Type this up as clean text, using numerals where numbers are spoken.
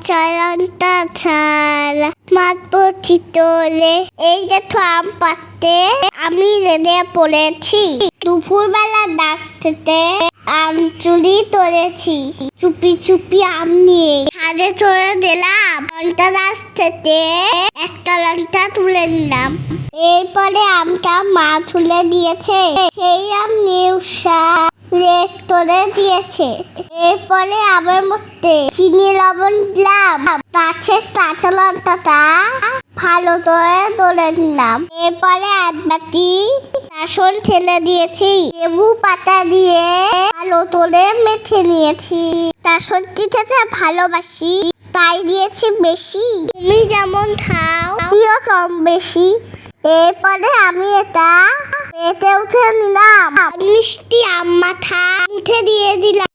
চরণটা ছাড়া মাতবো চিতলে। এই দেখো আম পাড়তে আমি রেডে পড়েছি। দুপুরবেলা নাচতে আম চুরি তুলেছি, চুপি চুপি আম নিয়ে ছাদে চড়ে দিলাম। লঙ্কা গাছ থেকে একটা লঙ্কা তুলে নিলাম। এরপরে আমটা মা তুলে দিয়েছে, সেই আম নিয়ে রেড করে দিয়েছে। এরপরে আমের মধ্যে চিনি লবণ দিলাম, গাছের কাঁচা লঙ্কাটা ভালো করে তুলে নিলাম। এরপরে এক বাটি বেসন ঢেলে দিয়েছি, লেবু পাতা দিয়ে ভালো করে মেখে নিয়েছি। বেসনটি খেতে ভালোবাসি তাই দিয়েছি বেশি, তুমি যেমন খাও দিও কম বেশি। এরপরে আমি এটা পেটে উঠে নিলাম, মিষ্টি আম মাথা উঠে দিয়ে দিলাম।